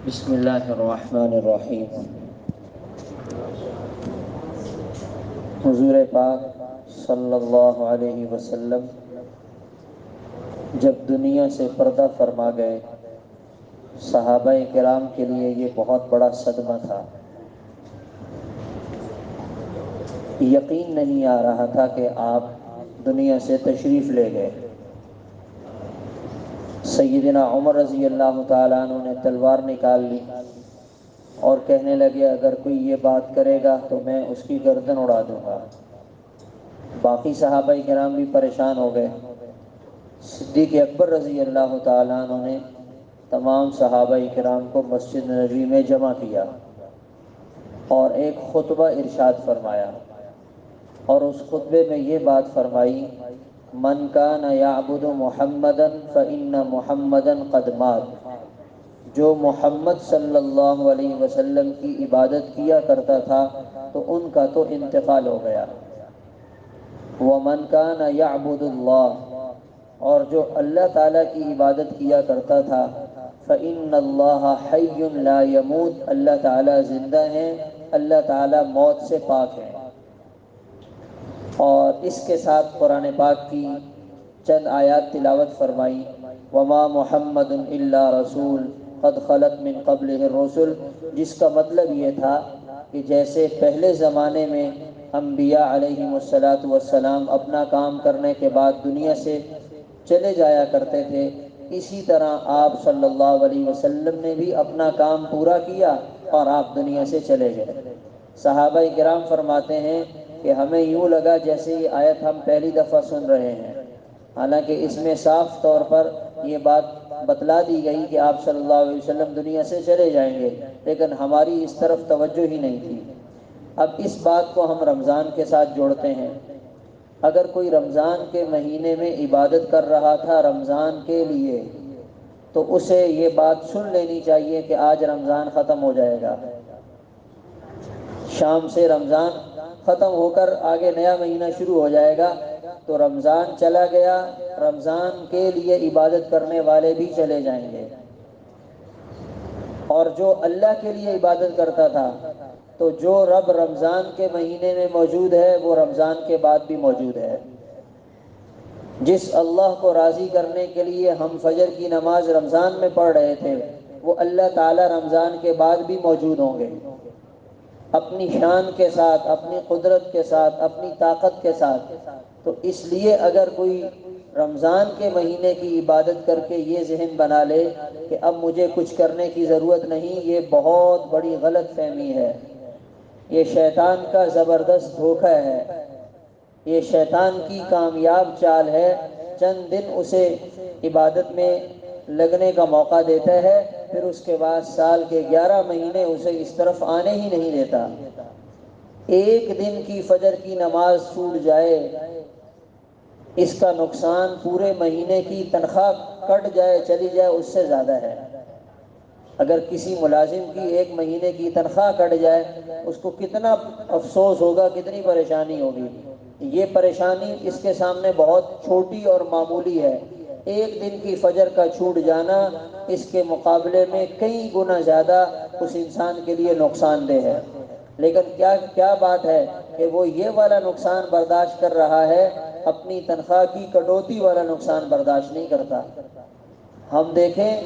بسم اللہ الرحمن الرحیم۔ حضور پاک صلی اللہ علیہ وسلم جب دنیا سے پردہ فرما گئے، صحابہ کرام کے لیے یہ بہت بڑا صدمہ تھا۔ یقین نہیں آ رہا تھا کہ آپ دنیا سے تشریف لے گئے۔ سیدنا عمر رضی اللہ تعالیٰ عنہ نے تلوار نکال لی اور کہنے لگے اگر کوئی یہ بات کرے گا تو میں اس کی گردن اڑا دوں گا۔ باقی صحابہ کرام بھی پریشان ہو گئے۔ صدیق اکبر رضی اللہ تعالیٰ عنہ نے تمام صحابہ کرام کو مسجد نبوی میں جمع کیا اور ایک خطبہ ارشاد فرمایا، اور اس خطبے میں یہ بات فرمائی، من کان یعبد محمدا فإن محمدا قد مات، جو محمد صلی اللہ علیہ وسلم کی عبادت کیا کرتا تھا تو ان کا تو انتقال ہو گیا۔ ومن کان یعبد اللہ، اور جو اللہ تعالیٰ کی عبادت کیا کرتا تھا، فإن اللہ حی لا یموت، اللہ تعالیٰ زندہ ہیں، اللہ تعالیٰ موت سے پاک ہیں۔ اور اس کے ساتھ قرآن پاک کی چند آیات تلاوت فرمائی، وما محمد الا رسول قد خلت من قبلہ الرسل، جس کا مطلب یہ تھا کہ جیسے پہلے زمانے میں انبیاء علیہم السلام اپنا کام کرنے کے بعد دنیا سے چلے جایا کرتے تھے، اسی طرح آپ صلی اللہ علیہ وسلم نے بھی اپنا کام پورا کیا اور آپ دنیا سے چلے گئے۔ صحابہ کرام فرماتے ہیں کہ ہمیں یوں لگا جیسے یہ آیت ہم پہلی دفعہ سن رہے ہیں، حالانکہ اس میں صاف طور پر یہ بات بتلا دی گئی کہ آپ صلی اللہ علیہ وسلم دنیا سے چلے جائیں گے، لیکن ہماری اس طرف توجہ ہی نہیں تھی۔ اب اس بات کو ہم رمضان کے ساتھ جوڑتے ہیں۔ اگر کوئی رمضان کے مہینے میں عبادت کر رہا تھا رمضان کے لیے، تو اسے یہ بات سن لینی چاہیے کہ آج رمضان ختم ہو جائے گا، شام سے رمضان ختم ہو کر آگے نیا مہینہ شروع ہو جائے گا، تو رمضان چلا گیا، رمضان کے لیے عبادت کرنے والے بھی چلے جائیں گے۔ اور جو اللہ کے لیے عبادت کرتا تھا، تو جو رب رمضان کے مہینے میں موجود ہے وہ رمضان کے بعد بھی موجود ہے۔ جس اللہ کو راضی کرنے کے لیے ہم فجر کی نماز رمضان میں پڑھ رہے تھے، وہ اللہ تعالی رمضان کے بعد بھی موجود ہوں گے، اپنی شان کے ساتھ، اپنی قدرت کے ساتھ، اپنی طاقت کے ساتھ۔ تو اس لیے اگر کوئی رمضان کے مہینے کی عبادت کر کے یہ ذہن بنا لے کہ اب مجھے کچھ کرنے کی ضرورت نہیں، یہ بہت بڑی غلط فہمی ہے، یہ شیطان کا زبردست دھوکہ ہے، یہ شیطان کی کامیاب چال ہے۔ چند دن اسے عبادت میں لگنے کا موقع دیتا ہے، پھر اس کے بعد سال کے 11 مہینے اسے اس طرف آنے ہی نہیں دیتا۔ ایک دن کی فجر کی نماز چھوٹ جائے، اس کا نقصان پورے مہینے کی تنخواہ کٹ جائے، چلی جائے، اس سے زیادہ ہے۔ اگر کسی ملازم کی ایک مہینے کی تنخواہ کٹ جائے، اس کو کتنا افسوس ہوگا، کتنی پریشانی ہوگی۔ یہ پریشانی اس کے سامنے بہت چھوٹی اور معمولی ہے۔ ایک دن کی فجر کا چھوٹ جانا اس کے مقابلے میں کئی گنا زیادہ اس انسان کے لیے نقصان دہ ہے۔ لیکن کیا بات ہے کہ وہ یہ والا نقصان برداشت کر رہا ہے، اپنی تنخواہ کی کٹوتی والا نقصان برداشت نہیں کرتا۔ ہم دیکھیں،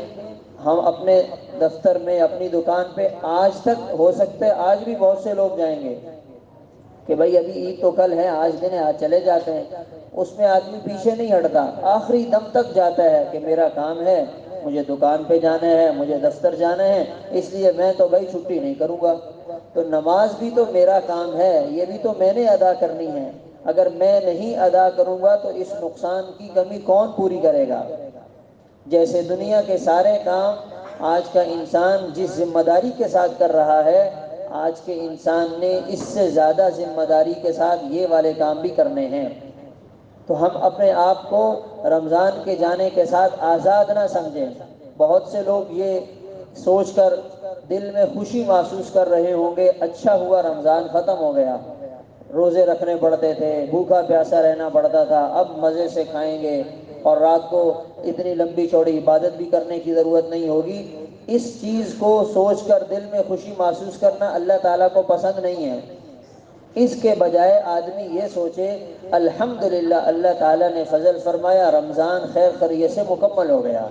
ہم اپنے دفتر میں، اپنی دکان پہ آج تک ہو سکتے آج بھی بہت سے لوگ جائیں گے کہ بھائی ابھی عید تو کل ہے، آج دن ہے، آج چلے جاتے ہیں۔ اس میں آدمی پیچھے نہیں ہٹتا، آخری دم تک جاتا ہے کہ میرا کام ہے، مجھے دکان پہ جانا ہے، مجھے دفتر جانا ہے، اس لیے میں تو بھائی چھٹی نہیں کروں گا۔ تو نماز بھی تو میرا کام ہے، یہ بھی تو میں نے ادا کرنی ہے۔ اگر میں نہیں ادا کروں گا تو اس نقصان کی کمی کون پوری کرے گا؟ جیسے دنیا کے سارے کام آج کا انسان جس ذمہ داری کے ساتھ کر رہا ہے، آج کے انسان نے اس سے زیادہ ذمہ داری کے ساتھ یہ والے کام بھی کرنے ہیں۔ تو ہم اپنے آپ کو رمضان کے جانے کے ساتھ آزاد نہ سمجھیں۔ بہت سے لوگ یہ سوچ کر دل میں خوشی محسوس کر رہے ہوں گے، اچھا ہوا رمضان ختم ہو گیا، روزے رکھنے پڑتے تھے، بھوکا پیاسا رہنا پڑتا تھا، اب مزے سے کھائیں گے اور رات کو اتنی لمبی چوڑی عبادت بھی کرنے کی ضرورت نہیں ہوگی۔ اس چیز کو سوچ کر دل میں خوشی محسوس کرنا اللہ تعالیٰ کو پسند نہیں ہے۔ اس کے بجائے آدمی یہ سوچے الحمدللہ اللہ تعالیٰ نے فضل فرمایا، رمضان خیر خیریت سے مکمل ہو گیا،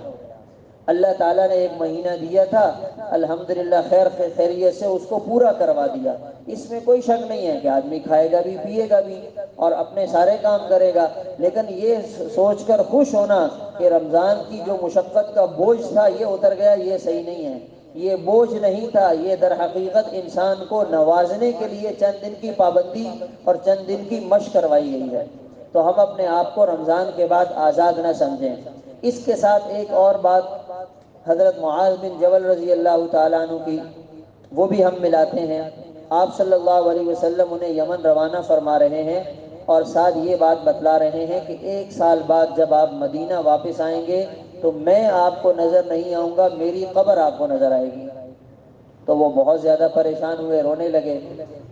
اللہ تعالیٰ نے ایک مہینہ دیا تھا، الحمدللہ خیر خیریت سے اس کو پورا کروا دیا۔ اس میں کوئی شک نہیں ہے کہ آدمی کھائے گا بھی، پیے گا بھی اور اپنے سارے کام کرے گا، لیکن یہ سوچ کر خوش ہونا کہ رمضان کی جو مشقت کا بوجھ تھا یہ اتر گیا، یہ صحیح نہیں ہے۔ یہ بوجھ نہیں تھا، یہ در حقیقت انسان کو نوازنے کے لیے چند دن کی پابندی اور چند دن کی مشق کروائی گئی ہے۔ تو ہم اپنے آپ کو رمضان کے بعد آزاد نہ سمجھیں۔ اس کے ساتھ ایک اور بات حضرت معاذ بن جبل رضی اللہ تعالیٰ عنہ کی، وہ بھی ہم ملاتے ہیں۔ آپ صلی اللہ علیہ وسلم انہیں یمن روانہ فرما رہے ہیں اور ساتھ یہ بات بتلا رہے ہیں کہ 1 سال بعد جب آپ مدینہ واپس آئیں گے تو میں آپ کو نظر نہیں آؤں گا، میری قبر آپ کو نظر آئے گی۔ تو وہ بہت زیادہ پریشان ہوئے، رونے لگے۔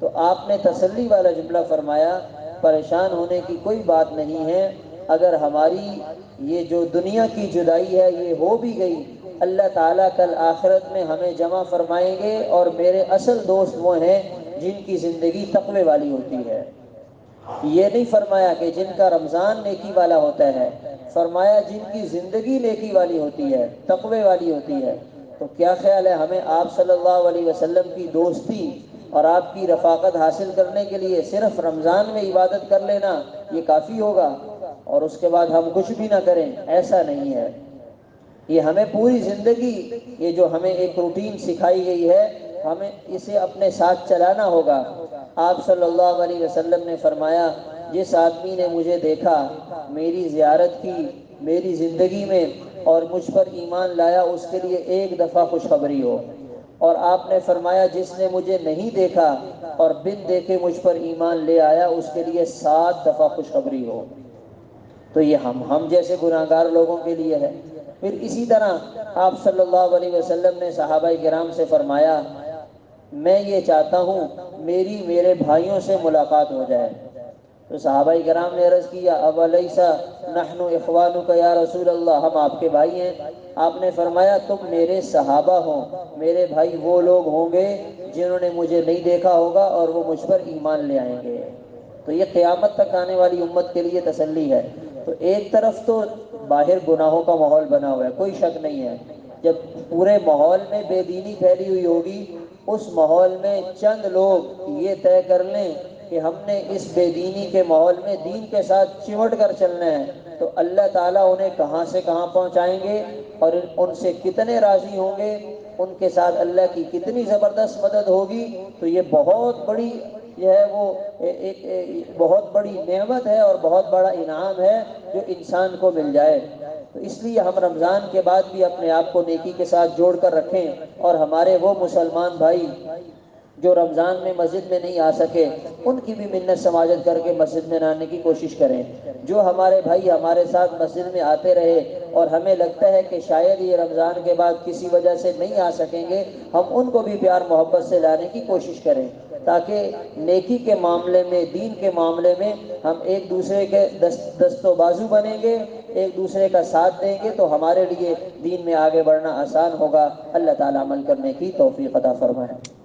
تو آپ نے تسلی والا جملہ فرمایا، پریشان ہونے کی کوئی بات نہیں ہے، اگر ہماری یہ جو دنیا کی جدائی ہے یہ ہو بھی گئی، اللہ تعالیٰ کل آخرت میں ہمیں جمع فرمائیں گے، اور میرے اصل دوست وہ ہیں جن کی زندگی تقوی والی ہوتی ہے۔ یہ نہیں فرمایا کہ جن کا رمضان نیکی والا ہوتا ہے، فرمایا جن کی زندگی نیکی والی ہوتی ہے، تقوی والی ہوتی ہے۔ تو کیا خیال ہے، ہمیں آپ صلی اللہ علیہ وسلم کی دوستی اور آپ کی رفاقت حاصل کرنے کے لیے صرف رمضان میں عبادت کر لینا یہ کافی ہوگا اور اس کے بعد ہم کچھ بھی نہ کریں؟ ایسا نہیں ہے۔ یہ ہمیں پوری زندگی، یہ جو ہمیں ایک روٹین سکھائی گئی ہے، ہمیں اسے اپنے ساتھ چلانا ہوگا۔ آپ صلی اللہ علیہ وسلم نے فرمایا، جس آدمی نے مجھے دیکھا، میری زیارت کی میری زندگی میں اور مجھ پر ایمان لایا، اس کے لیے ایک دفعہ خوشخبری ہو۔ اور آپ نے فرمایا، جس نے مجھے نہیں دیکھا اور بن دیکھے مجھ پر ایمان لے آیا، اس کے لیے 7 دفعہ خوشخبری ہو۔ تو یہ ہم جیسے گناہگار لوگوں کے لیے ہے۔ پھر اسی طرح آپ صلی اللہ علیہ وسلم نے صحابہ کرام سے فرمایا، میں یہ چاہتا ہوں میرے بھائیوں سے ملاقات ہو جائے۔ تو صحابہ کرام نے عرض کیا، اولیس نحن اخوانک یا رسول اللہ، ہم آپ کے بھائی ہیں۔ آپ نے فرمایا، تم میرے صحابہ ہو، میرے بھائی وہ لوگ ہوں گے جنہوں نے مجھے نہیں دیکھا ہوگا اور وہ مجھ پر ایمان لے آئیں گے۔ تو یہ قیامت تک آنے والی امت کے لیے تسلی ہے۔ تو ایک طرف تو باہر گناہوں کا ماحول بنا ہوا ہے، کوئی شک نہیں ہے۔ جب پورے ماحول میں بے دینی پھیلی ہوئی ہوگی، اس ماحول میں چند لوگ یہ طے کر لیں کہ ہم نے اس بے دینی کے ماحول میں دین کے ساتھ چمٹ کر چلنا ہے، تو اللہ تعالیٰ انہیں کہاں سے کہاں پہنچائیں گے اور ان سے کتنے راضی ہوں گے، ان کے ساتھ اللہ کی کتنی زبردست مدد ہوگی۔ تو یہ بہت بڑی یہ ہے، وہ ایک بہت بڑی نعمت ہے اور بہت بڑا انعام ہے جو انسان کو مل جائے۔ تو اس لیے ہم رمضان کے بعد بھی اپنے آپ کو نیکی کے ساتھ جوڑ کر رکھیں، اور ہمارے وہ مسلمان بھائی جو رمضان میں مسجد میں نہیں آ سکے، ان کی بھی منت سماجت کر کے مسجد میں آنے کی کوشش کریں۔ جو ہمارے بھائی ہمارے ساتھ مسجد میں آتے رہے اور ہمیں لگتا ہے کہ شاید یہ رمضان کے بعد کسی وجہ سے نہیں آ سکیں گے، ہم ان کو بھی پیار محبت سے لانے کی کوشش کریں، تاکہ نیکی کے معاملے میں، دین کے معاملے میں ہم ایک دوسرے کے دست و بازو بنیں گے، ایک دوسرے کا ساتھ دیں گے، تو ہمارے لیے دین میں آگے بڑھنا آسان ہوگا۔ اللہ تعالیٰ عمل کرنے کی توفیق عطا فرمائے۔